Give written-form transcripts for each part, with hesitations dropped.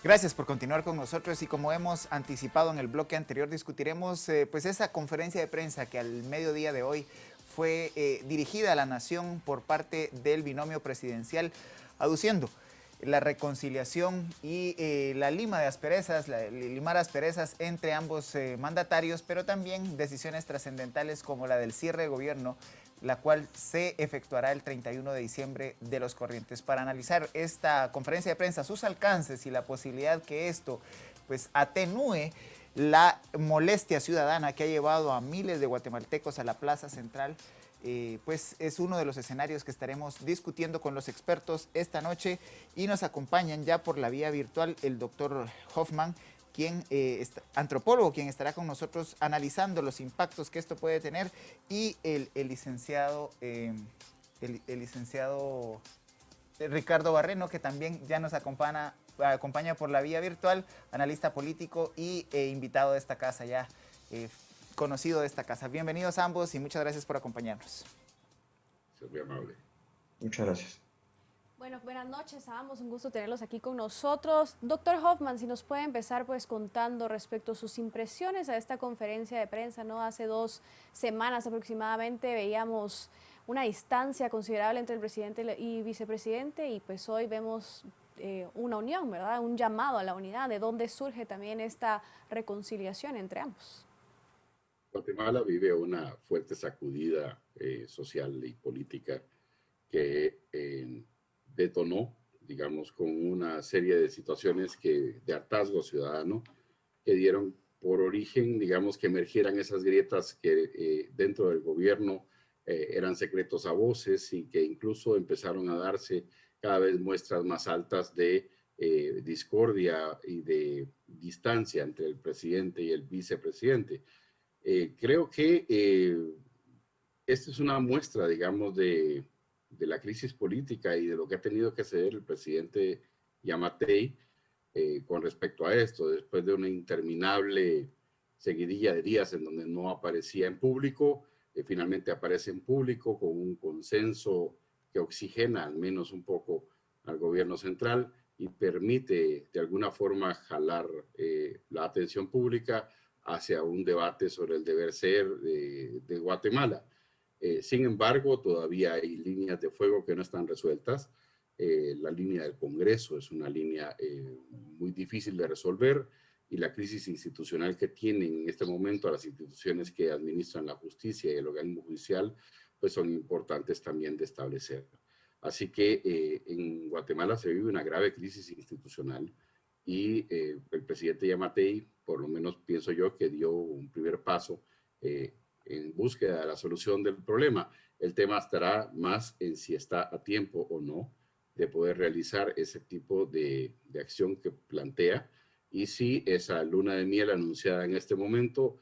Gracias por continuar con nosotros y como hemos anticipado en el bloque anterior, discutiremos pues esa conferencia de prensa que al mediodía de hoy fue dirigida a la nación por parte del binomio presidencial, aduciendo la reconciliación y la lima de asperezas, limar asperezas entre ambos mandatarios, pero también decisiones trascendentales como la del cierre de gobierno, la cual se efectuará el 31 de diciembre de los corrientes. Para analizar esta conferencia de prensa, sus alcances y la posibilidad que esto pues atenúe la molestia ciudadana que ha llevado a miles de guatemaltecos a la plaza central, pues es uno de los escenarios que estaremos discutiendo con los expertos esta noche y nos acompañan ya por la vía virtual el doctor Hoffman, quien antropólogo, quien estará con nosotros analizando los impactos que esto puede tener, y el licenciado, el licenciado Ricardo Barreno, que también ya nos acompaña por la vía virtual, analista político y invitado de esta casa ya, conocido de esta casa. Bienvenidos ambos y muchas gracias por acompañarnos. Es muy amable. Muchas gracias. Bueno, buenas noches a ambos, un gusto tenerlos aquí con nosotros. Doctor Hoffman, si nos puede empezar pues contando respecto a sus impresiones a esta conferencia de prensa, ¿no? Hace 2 semanas aproximadamente veíamos una distancia considerable entre el presidente y vicepresidente y pues hoy vemos una unión, ¿verdad? Un llamado a la unidad, de dónde surge también esta reconciliación entre ambos. Guatemala vive una fuerte sacudida social y política que detonó, digamos, con una serie de situaciones de hartazgo ciudadano que dieron por origen, digamos, que emergieran esas grietas que dentro del gobierno eran secretos a voces y que incluso empezaron a darse cada vez muestras más altas de discordia y de distancia entre el presidente y el vicepresidente. Creo que esta es una muestra, digamos, de la crisis política y de lo que ha tenido que hacer el presidente Yamatei con respecto a esto, después de una interminable seguidilla de días en donde no aparecía en público, finalmente aparece en público con un consenso que oxigena al menos un poco al gobierno central y permite de alguna forma jalar la atención pública hacia un debate sobre el deber ser de Guatemala. Sin embargo, todavía hay líneas de fuego que no están resueltas. La línea del Congreso es una línea muy difícil de resolver y la crisis institucional que tienen en este momento las instituciones que administran la justicia y el organismo judicial, pues son importantes también de establecer. Así que en Guatemala se vive una grave crisis institucional y el presidente Yamatei, por lo menos pienso yo, que dio un primer paso en búsqueda de la solución del problema. El tema estará más en si está a tiempo o no de poder realizar ese tipo de acción que plantea y si esa luna de miel anunciada en este momento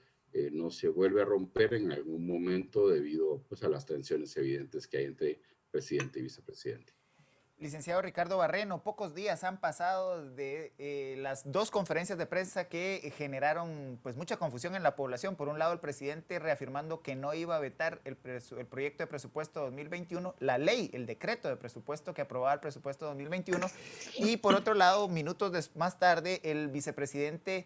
no se vuelve a romper en algún momento debido pues, a las tensiones evidentes que hay entre presidente y vicepresidente. Licenciado Ricardo Barreno, pocos días han pasado de las dos conferencias de prensa que generaron pues mucha confusión en la población. Por un lado, el presidente reafirmando que no iba a vetar el proyecto de presupuesto 2021, la ley, el decreto de presupuesto que aprobaba el presupuesto 2021. Y por otro lado, minutos más tarde, el vicepresidente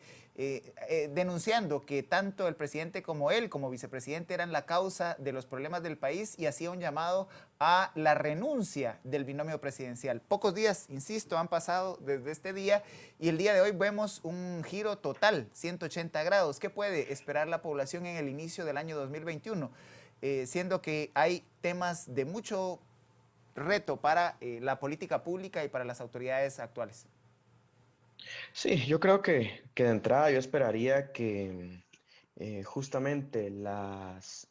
denunciando que tanto el presidente como él, como vicepresidente, eran la causa de los problemas del país y hacía un llamado a la renuncia del binomio presidencial. Pocos días, insisto, han pasado desde este día y el día de hoy vemos un giro total, 180 grados. ¿Qué puede esperar la población en el inicio del año 2021? Siendo que hay temas de mucho reto para la política pública y para las autoridades actuales. Sí, yo creo que de entrada yo esperaría que justamente las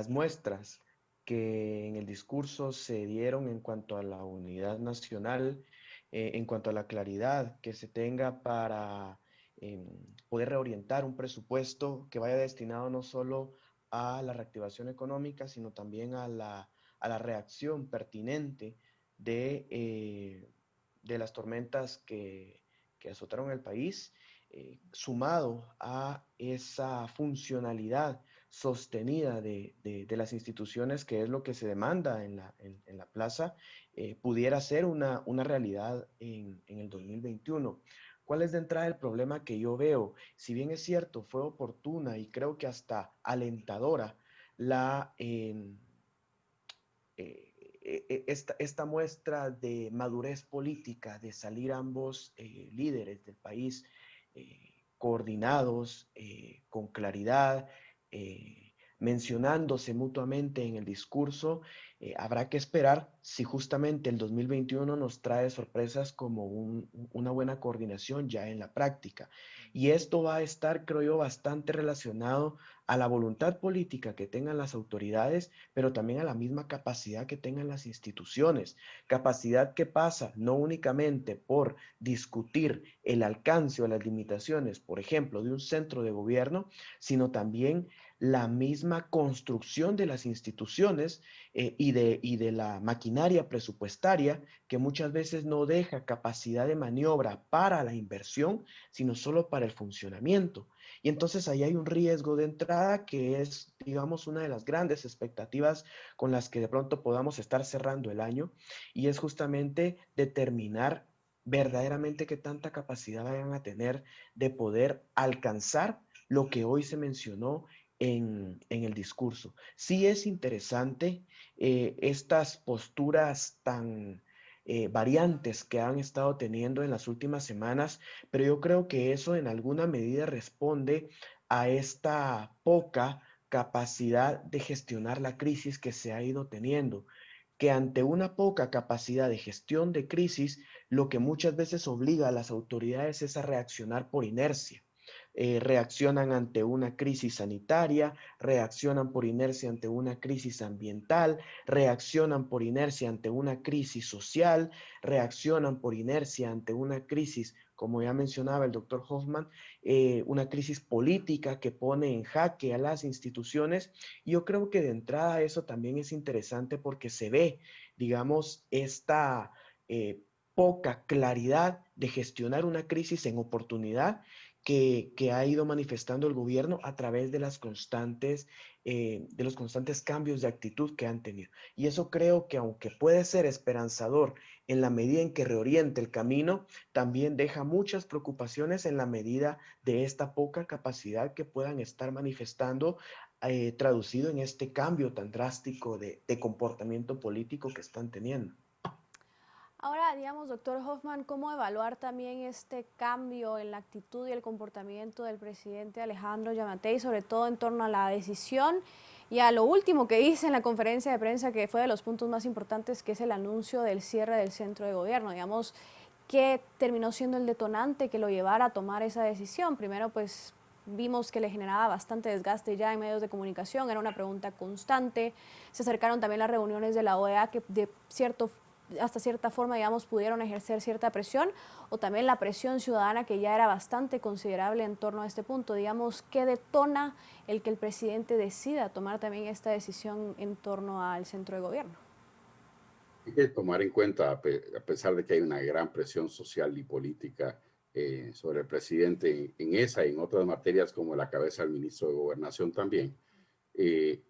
muestras que en el discurso se dieron en cuanto a la unidad nacional, en cuanto a la claridad que se tenga para poder reorientar un presupuesto que vaya destinado no solo a la reactivación económica, sino también a la reacción pertinente de las tormentas que azotaron el país, sumado a esa funcionalidad sostenida de las instituciones, que es lo que se demanda en la plaza, pudiera ser una realidad en el 2021. ¿Cuál es de entrada el problema que yo veo? Si bien es cierto, fue oportuna y creo que hasta alentadora la, esta muestra de madurez política, de salir ambos líderes del país coordinados, con claridad, mencionándose mutuamente en el discurso, habrá que esperar si justamente el 2021 nos trae sorpresas como una buena coordinación ya en la práctica. Y esto va a estar, creo yo, bastante relacionado a la voluntad política que tengan las autoridades, pero también a la misma capacidad que tengan las instituciones. Capacidad que pasa no únicamente por discutir el alcance o las limitaciones, por ejemplo, de un centro de gobierno, sino también la misma construcción de las instituciones y de la maquinaria presupuestaria, que muchas veces no deja capacidad de maniobra para la inversión, sino solo para el funcionamiento. Y entonces ahí hay un riesgo de entrada que es, digamos, una de las grandes expectativas con las que de pronto podamos estar cerrando el año, y es justamente determinar verdaderamente qué tanta capacidad vayan a tener de poder alcanzar lo que hoy se mencionó en el discurso. Sí es interesante estas posturas tan variantes que han estado teniendo en las últimas semanas, pero yo creo que eso en alguna medida responde a esta poca capacidad de gestionar la crisis que se ha ido teniendo, que ante una poca capacidad de gestión de crisis, lo que muchas veces obliga a las autoridades es a reaccionar por inercia. Reaccionan ante una crisis sanitaria, reaccionan por inercia ante una crisis ambiental, reaccionan por inercia ante una crisis social, reaccionan por inercia ante una crisis, como ya mencionaba el doctor Hoffman, una crisis política que pone en jaque a las instituciones. Y yo creo que de entrada eso también es interesante porque se ve, digamos, esta poca claridad de gestionar una crisis en oportunidad que ha ido manifestando el gobierno a través de de los constantes cambios de actitud que han tenido. Y eso creo que, aunque puede ser esperanzador en la medida en que reoriente el camino, también deja muchas preocupaciones en la medida de esta poca capacidad que puedan estar manifestando, traducido en este cambio tan drástico de comportamiento político que están teniendo. Ahora, digamos, doctor Hoffman, ¿cómo evaluar también este cambio en la actitud y el comportamiento del presidente Alejandro Yamatei, sobre todo en torno a la decisión y a lo último que hice en la conferencia de prensa, que fue de los puntos más importantes, que es el anuncio del cierre del centro de gobierno? Digamos, ¿qué terminó siendo el detonante que lo llevara a tomar esa decisión? Primero, pues vimos que le generaba bastante desgaste ya en medios de comunicación, era una pregunta constante. Se acercaron también las reuniones de la OEA que hasta cierta forma, digamos, pudieron ejercer cierta presión, o también la presión ciudadana que ya era bastante considerable en torno a este punto. Digamos, ¿qué detona el que el presidente decida tomar también esta decisión en torno al centro de gobierno? Hay que tomar en cuenta, a pesar de que hay una gran presión social y política sobre el presidente en esa y en otras materias como la cabeza del ministro de Gobernación también, que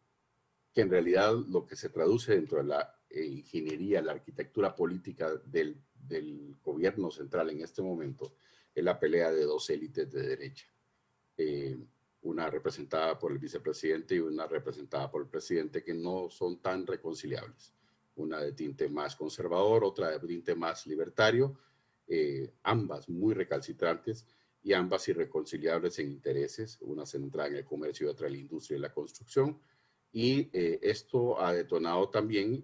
en realidad lo que se traduce dentro de la ingeniería, la arquitectura política del gobierno central en este momento es la pelea de dos élites de derecha. Una representada por el vicepresidente y una representada por el presidente, que no son tan reconciliables. Una de tinte más conservador, otra de tinte más libertario, ambas muy recalcitrantes y ambas irreconciliables en intereses, una centrada en el comercio y otra en la industria y la construcción. Y esto ha detonado también,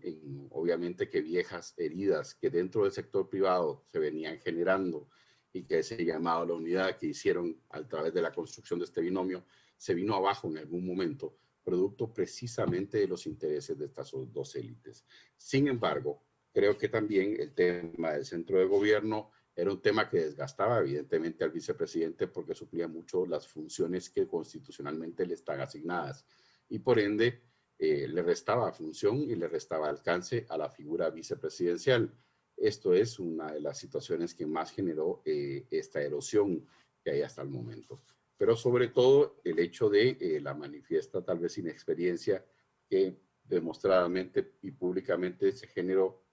obviamente, que viejas heridas que dentro del sector privado se venían generando y que ese llamado a la unidad que hicieron a través de la construcción de este binomio se vino abajo en algún momento, producto precisamente de los intereses de estas dos élites. Sin embargo, creo que también el tema del centro de gobierno era un tema que desgastaba evidentemente al vicepresidente porque suplía mucho las funciones que constitucionalmente le están asignadas y por ende le restaba función y le restaba alcance a la figura vicepresidencial. Esto es una de las situaciones que más generó esta erosión que hay hasta el momento. pero sobre todo el hecho de la manifiesta tal vez inexperiencia que demostradamente y públicamente se generó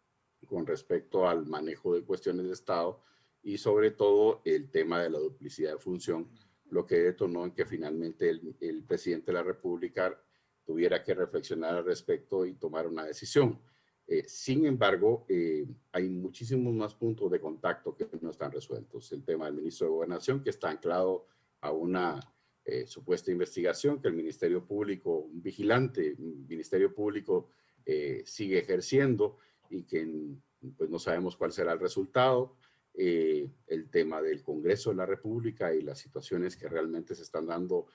con respecto al manejo de cuestiones de Estado y sobre todo el tema de la duplicidad de función, lo que detonó en que finalmente el presidente de la República tuviera que reflexionar al respecto y tomar una decisión. Sin embargo, hay muchísimos más puntos de contacto que no están resueltos. El tema del ministro de Gobernación, que está anclado a una supuesta investigación que el Ministerio Público, un vigilante, un Ministerio Público sigue ejerciendo y que pues no sabemos cuál será el resultado. El tema del Congreso de la República y las situaciones que realmente se están dando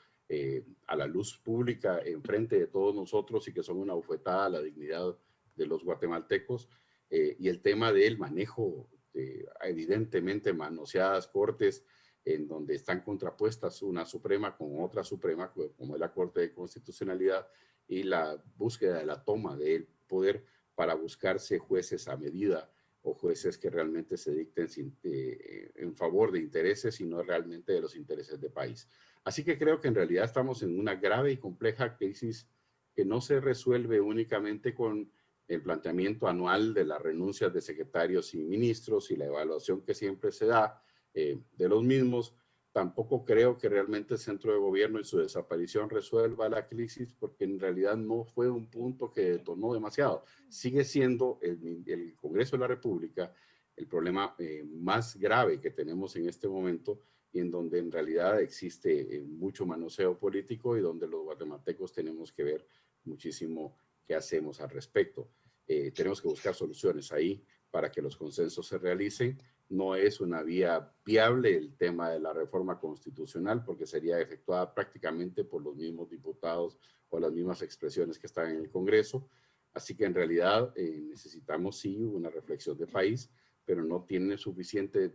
a la luz pública en frente de todos nosotros y que son una bofetada a la dignidad de los guatemaltecos, y el tema del manejo de evidentemente manoseadas cortes en donde están contrapuestas una suprema con otra suprema, como es la Corte de Constitucionalidad, y la búsqueda de la toma del poder para buscarse jueces a medida o jueces que realmente se dicten en favor de intereses y no realmente de los intereses del país. Así que creo que en realidad estamos en una grave y compleja crisis que no se resuelve únicamente con el planteamiento anual de las renuncias de secretarios y ministros y la evaluación que siempre se da de los mismos. Tampoco creo que realmente el centro de gobierno y su desaparición resuelva la crisis, porque en realidad no fue un punto que detonó demasiado. Sigue siendo el Congreso de la República el problema más grave que tenemos en este momento y en donde en realidad existe mucho manoseo político y donde los guatemaltecos tenemos que ver muchísimo qué hacemos al respecto. Tenemos que buscar soluciones ahí para que los consensos se realicen. No es una vía viable el tema de la reforma constitucional porque sería efectuada prácticamente por los mismos diputados o las mismas expresiones que están en el Congreso. Así que en realidad necesitamos sí una reflexión de país, pero no tienen suficiente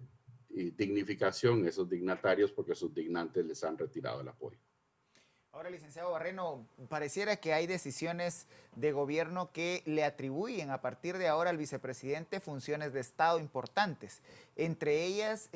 dignificación esos dignatarios porque sus dignantes les han retirado el apoyo. Ahora, licenciado Barreno, pareciera que hay decisiones de gobierno que le atribuyen a partir de ahora al vicepresidente funciones de Estado importantes, entre ellas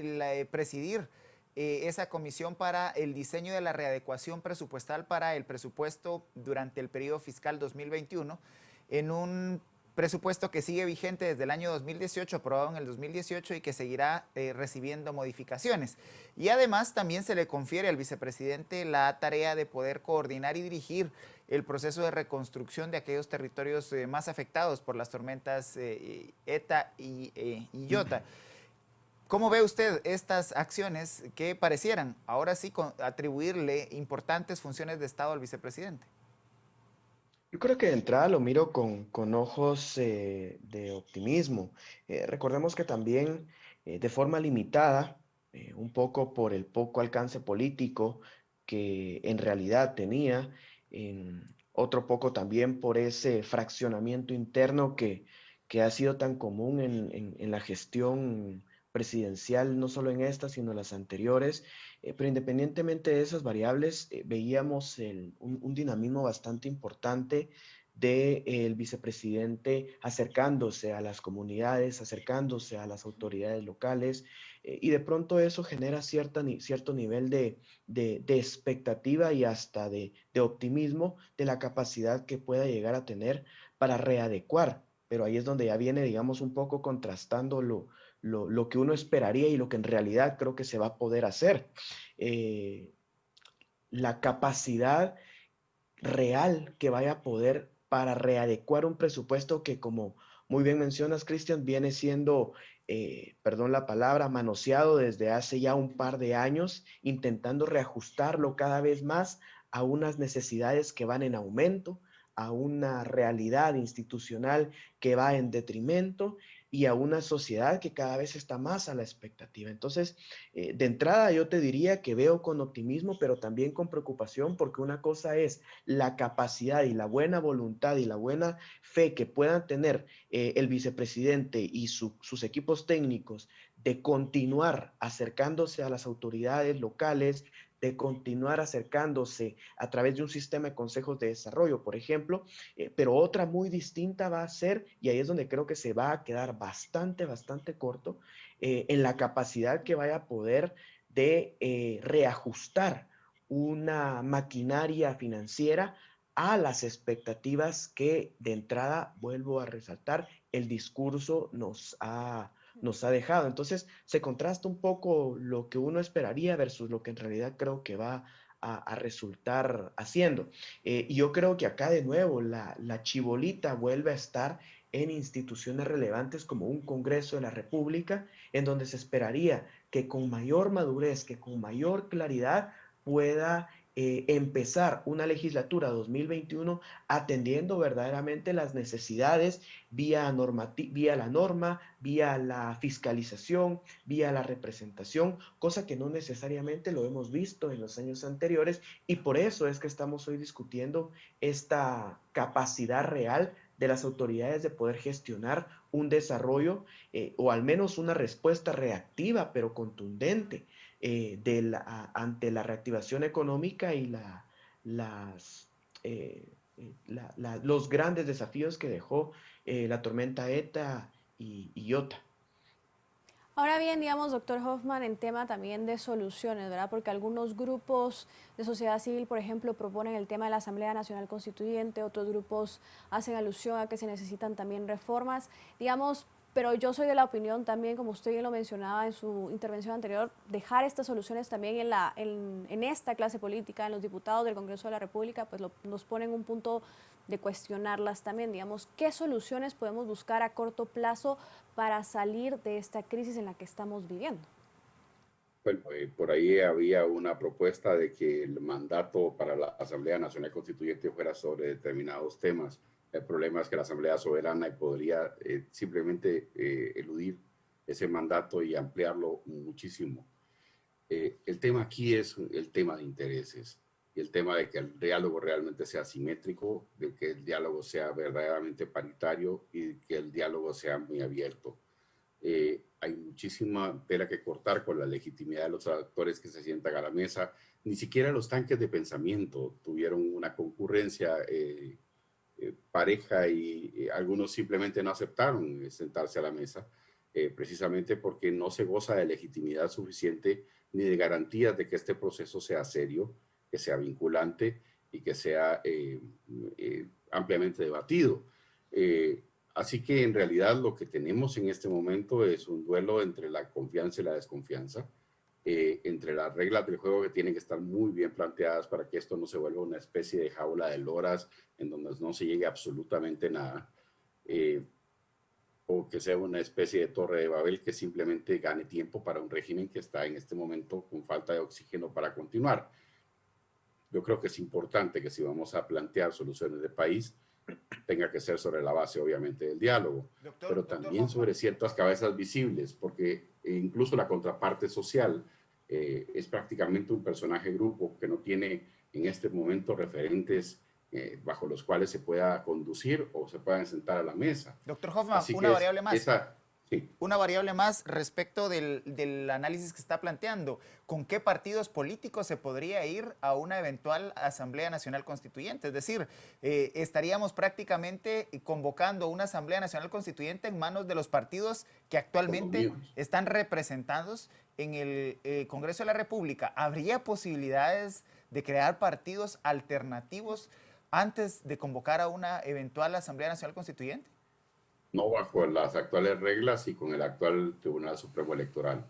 presidir esa comisión para el diseño de la readecuación presupuestal para el presupuesto durante el periodo fiscal 2021, en un presupuesto que sigue vigente desde el año 2018, aprobado en el 2018 y que seguirá recibiendo modificaciones. Y además también se le confiere al vicepresidente la tarea de poder coordinar y dirigir el proceso de reconstrucción de aquellos territorios más afectados por las tormentas ETA y Iota. ¿Cómo ve usted estas acciones que parecieran ahora sí atribuirle importantes funciones de Estado al vicepresidente? Yo creo que de entrada lo miro con ojos de optimismo. Recordemos que también de forma limitada, un poco por el poco alcance político que en realidad tenía, otro poco también por ese fraccionamiento interno que ha sido tan común en la gestión presidencial, no solo en esta, sino en las anteriores. Pero independientemente de esas variables, veíamos un dinamismo bastante importante del vicepresidente acercándose a las comunidades, acercándose a las autoridades locales, y de pronto eso genera cierto nivel de expectativa y hasta de optimismo de la capacidad que pueda llegar a tener para readecuar. Pero ahí es donde ya viene, digamos, un poco contrastando lo que uno esperaría y lo que en realidad creo que se va a poder hacer. La capacidad real que vaya a poder para readecuar un presupuesto que, como muy bien mencionas, Cristian, viene siendo, perdón la palabra, manoseado desde hace ya un par de años, intentando reajustarlo cada vez más a unas necesidades que van en aumento, a una realidad institucional que va en detrimento y a una sociedad que cada vez está más a la expectativa. Entonces, de entrada yo te diría que veo con optimismo, pero también con preocupación, porque una cosa es la capacidad y la buena voluntad y la buena fe que puedan tener el vicepresidente y sus equipos técnicos de continuar acercándose a las autoridades locales, de continuar acercándose a través de un sistema de consejos de desarrollo, por ejemplo, pero otra muy distinta va a ser, y ahí es donde creo que se va a quedar bastante corto, en la capacidad que vaya a poder de reajustar una maquinaria financiera a las expectativas que de entrada, vuelvo a resaltar, el discurso nos ha dejado. Entonces se contrasta un poco lo que uno esperaría versus lo que en realidad creo que va a resultar haciendo. Y yo creo que acá de nuevo la chibolita vuelve a estar en instituciones relevantes como un Congreso de la República, en donde se esperaría que con mayor madurez, que con mayor claridad pueda empezar una legislatura 2021 atendiendo verdaderamente las necesidades vía la norma, vía la fiscalización, vía la representación, cosa que no necesariamente lo hemos visto en los años anteriores, y por eso es que estamos hoy discutiendo esta capacidad real de las autoridades de poder gestionar un desarrollo o al menos una respuesta reactiva pero contundente ante la reactivación económica y los grandes desafíos que dejó la tormenta ETA y Iota. Ahora bien, digamos, doctor Hoffman, en tema también de soluciones, ¿verdad? Porque algunos grupos de sociedad civil, por ejemplo, proponen el tema de la Asamblea Nacional Constituyente, otros grupos hacen alusión a que se necesitan también reformas, digamos, pero yo soy de la opinión también, como usted bien lo mencionaba en su intervención anterior, dejar estas soluciones también en esta clase política, en los diputados del Congreso de la República, pues nos ponen un punto de cuestionarlas también, digamos, ¿qué soluciones podemos buscar a corto plazo para salir de esta crisis en la que estamos viviendo? Bueno, por ahí había una propuesta de que el mandato para la Asamblea Nacional Constituyente fuera sobre determinados temas. El problema es que la Asamblea es soberana y podría simplemente eludir ese mandato y ampliarlo muchísimo. El tema aquí es el tema de intereses y el tema de que el diálogo realmente sea simétrico, de que el diálogo sea verdaderamente paritario y que el diálogo sea muy abierto. Hay muchísima tela que cortar con la legitimidad de los actores que se sientan a la mesa. Ni siquiera los tanques de pensamiento tuvieron una concurrencia pareja y algunos simplemente no aceptaron sentarse a la mesa, precisamente porque no se goza de legitimidad suficiente ni de garantías de que este proceso sea serio, que sea vinculante y que sea ampliamente debatido. Así que en realidad lo que tenemos en este momento es un duelo entre la confianza y la desconfianza, entre las reglas del juego que tienen que estar muy bien planteadas para que esto no se vuelva una especie de jaula de loras en donde no se llegue absolutamente nada, o que sea una especie de torre de Babel que simplemente gane tiempo para un régimen que está en este momento con falta de oxígeno para continuar. Yo creo que es importante que si vamos a plantear soluciones de país, tenga que ser sobre la base, obviamente, del diálogo, pero también sobre ciertas cabezas visibles, porque incluso la contraparte social es prácticamente un personaje grupo que no tiene en este momento referentes bajo los cuales se pueda conducir o se puedan sentar a la mesa. Doctor Hoffman, Así una que variable más. Sí. Una variable más respecto del análisis que está planteando. ¿Con qué partidos políticos se podría ir a una eventual Asamblea Nacional Constituyente? Es decir, estaríamos prácticamente convocando una Asamblea Nacional Constituyente en manos de los partidos que actualmente están representados en el Congreso de la República. ¿Habría posibilidades de crear partidos alternativos antes de convocar a una eventual Asamblea Nacional Constituyente? No bajo las actuales reglas y con el actual Tribunal Supremo Electoral.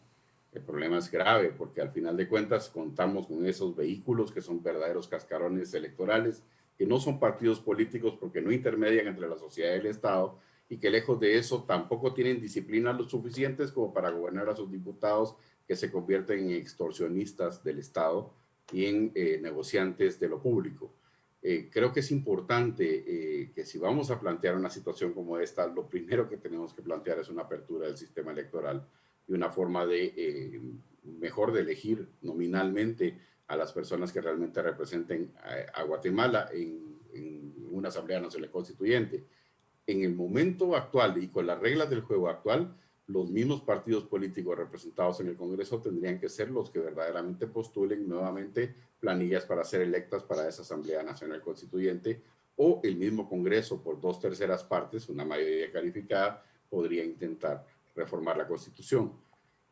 El problema es grave porque al final de cuentas contamos con esos vehículos que son verdaderos cascarones electorales, que no son partidos políticos porque no intermedian entre la sociedad y el Estado y que lejos de eso tampoco tienen disciplina lo suficientes como para gobernar a sus diputados que se convierten en extorsionistas del Estado y en negociantes de lo público. Creo que es importante que si vamos a plantear una situación como esta, lo primero que tenemos que plantear es una apertura del sistema electoral y una forma de mejor de elegir nominalmente a las personas que realmente representen a Guatemala en una Asamblea Nacional Constituyente. En el momento actual y con las reglas del juego actual, los mismos partidos políticos representados en el Congreso tendrían que ser los que verdaderamente postulen nuevamente planillas para ser electas para esa Asamblea Nacional Constituyente, o el mismo Congreso por 2/3 partes, una mayoría calificada, podría intentar reformar la Constitución.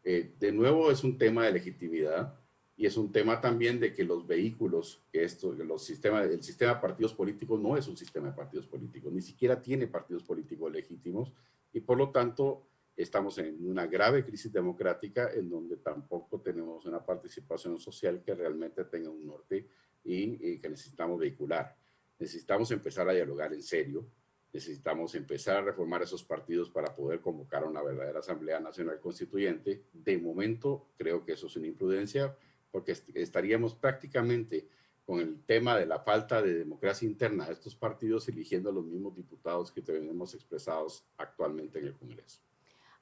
De nuevo es un tema de legitimidad. Y es un tema también de que los vehículos, que el sistema de partidos políticos no es un sistema de partidos políticos, ni siquiera tiene partidos políticos legítimos, y por lo tanto estamos en una grave crisis democrática en donde tampoco tenemos una participación social que realmente tenga un norte y que necesitamos vehicular. Necesitamos empezar a dialogar en serio, necesitamos empezar a reformar esos partidos para poder convocar a una verdadera Asamblea Nacional Constituyente. De momento creo que eso es una imprudencia, porque estaríamos prácticamente con el tema de la falta de democracia interna de estos partidos eligiendo a los mismos diputados que tenemos expresados actualmente en el Congreso.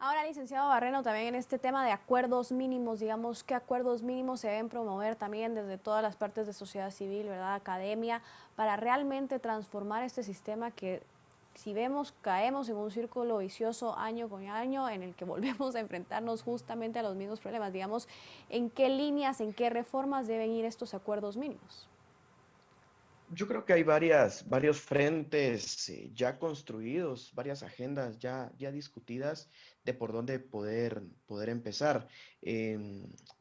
Ahora, licenciado Barreno, también en este tema de acuerdos mínimos, digamos, ¿qué acuerdos mínimos se deben promover también desde todas las partes de sociedad civil, ¿verdad?, academia, para realmente transformar este sistema que, si vemos, caemos en un círculo vicioso año con año en el que volvemos a enfrentarnos justamente a los mismos problemas? Digamos, ¿en qué líneas, en qué reformas deben ir estos acuerdos mínimos? Yo creo que hay varios frentes ya construidos, varias agendas ya discutidas de por dónde poder empezar.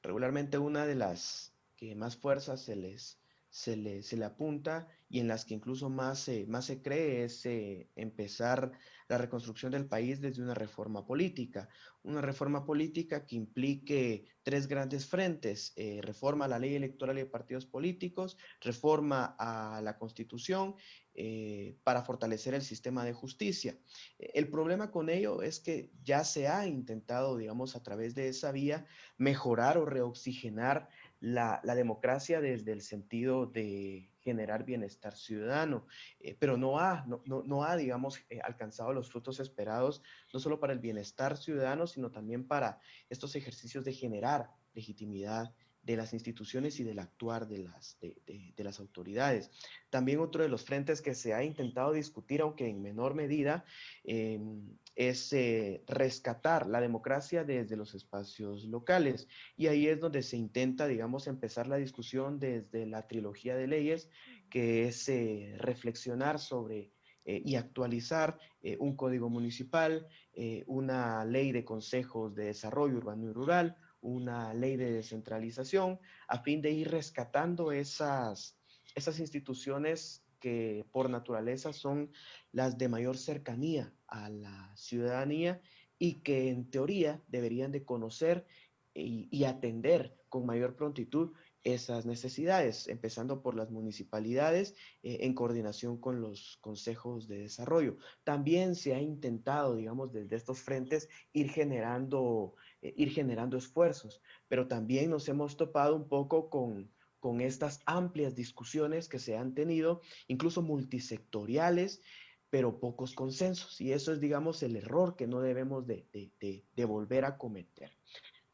Regularmente una de las que más fuerza se le apunta y en las que incluso más se cree es empezar la reconstrucción del país desde una reforma política que implique tres grandes frentes: reforma a la ley electoral y de partidos políticos, reforma a la Constitución, para fortalecer el sistema de justicia. El problema con ello es que ya se ha intentado, digamos, a través de esa vía, mejorar o reoxigenar la democracia desde el sentido de generar bienestar ciudadano, pero no ha, digamos, alcanzado los frutos esperados, no solo para el bienestar ciudadano, sino también para estos ejercicios de generar legitimidad de las instituciones y del actuar de las autoridades. También otro de los frentes que se ha intentado discutir, aunque en menor medida, es rescatar la democracia desde los espacios locales. Y ahí es donde se intenta, digamos, empezar la discusión desde la trilogía de leyes, que es reflexionar sobre y actualizar un código municipal, una ley de consejos de desarrollo urbano y rural, una ley de descentralización, a fin de ir rescatando esas instituciones que por naturaleza son las de mayor cercanía a la ciudadanía y que en teoría deberían de conocer y atender con mayor prontitud esas necesidades, empezando por las municipalidades en coordinación con los consejos de desarrollo. También se ha intentado, digamos, desde estos frentes ir generando esfuerzos, pero también nos hemos topado un poco con estas amplias discusiones que se han tenido, incluso multisectoriales, pero pocos consensos. Y eso es, digamos, el error que no debemos de volver a cometer.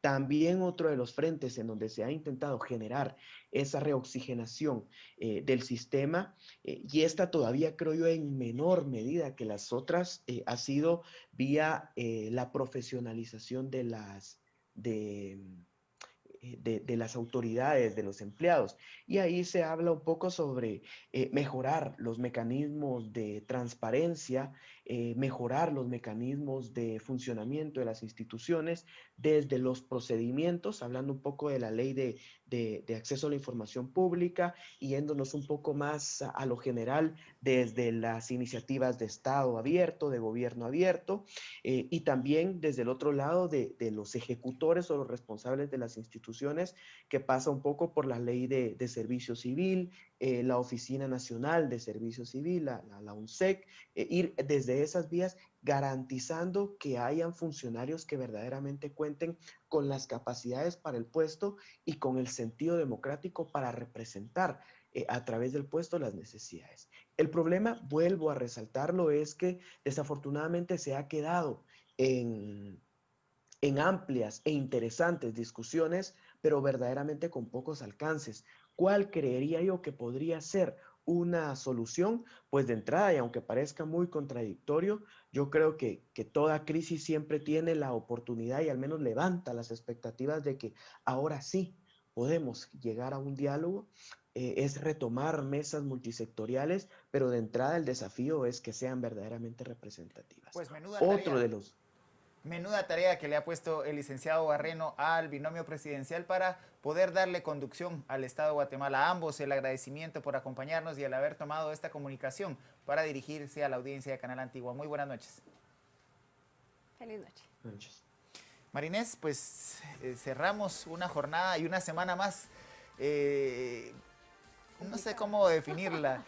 También otro de los frentes en donde se ha intentado generar esa reoxigenación del sistema, y esta todavía creo yo en menor medida que las otras, ha sido vía la profesionalización de las autoridades, de los empleados. Y ahí se habla un poco sobre mejorar los mecanismos de transparencia, mejorar los mecanismos de funcionamiento de las instituciones desde los procedimientos, hablando un poco de la ley de acceso a la información pública, y yéndonos un poco más a lo general desde las iniciativas de Estado abierto, de gobierno abierto, y también desde el otro lado de los ejecutores o los responsables de las instituciones, que pasa un poco por la ley de servicio civil, la Oficina Nacional de Servicio Civil, la UNSEC, ir desde esas vías garantizando que hayan funcionarios que verdaderamente cuenten con las capacidades para el puesto y con el sentido democrático para representar a través del puesto las necesidades. El problema, vuelvo a resaltarlo, es que desafortunadamente se ha quedado en amplias e interesantes discusiones, pero verdaderamente con pocos alcances. ¿Cuál creería yo que podría ser una solución? Pues de entrada, y aunque parezca muy contradictorio, yo creo que toda crisis siempre tiene la oportunidad y al menos levanta las expectativas de que ahora sí podemos llegar a un diálogo. Es retomar mesas multisectoriales, pero de entrada el desafío es que sean verdaderamente representativas. Pues menuda Otro tarea. de los Menuda tarea que le ha puesto el licenciado Barreno al binomio presidencial para poder darle conducción al Estado de Guatemala. A ambos el agradecimiento por acompañarnos y el haber tomado esta comunicación para dirigirse a la audiencia de Canal Antigua. Muy buenas noches. Feliz noche. Buenas noches. Marinés, pues cerramos una jornada y una semana más, no sé cómo definirla,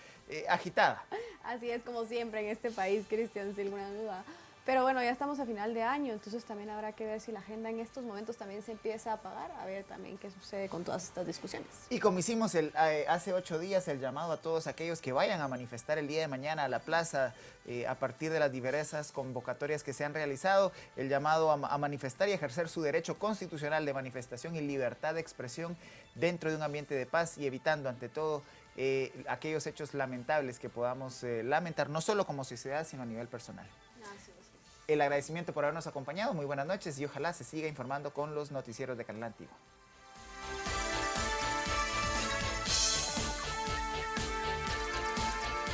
agitada. Así es como siempre en este país, Cristian, sin alguna duda. Pero bueno, ya estamos a final de año, entonces también habrá que ver si la agenda en estos momentos también se empieza a apagar, a ver también qué sucede con todas estas discusiones. Y como hicimos hace 8 días el llamado a todos aquellos que vayan a manifestar el día de mañana a la plaza a partir de las diversas convocatorias que se han realizado, el llamado a manifestar y ejercer su derecho constitucional de manifestación y libertad de expresión dentro de un ambiente de paz y evitando ante todo aquellos hechos lamentables que podamos lamentar, no solo como sociedad, sino a nivel personal. Así es. El agradecimiento por habernos acompañado, muy buenas noches y ojalá se siga informando con los noticieros de Canal Antigua.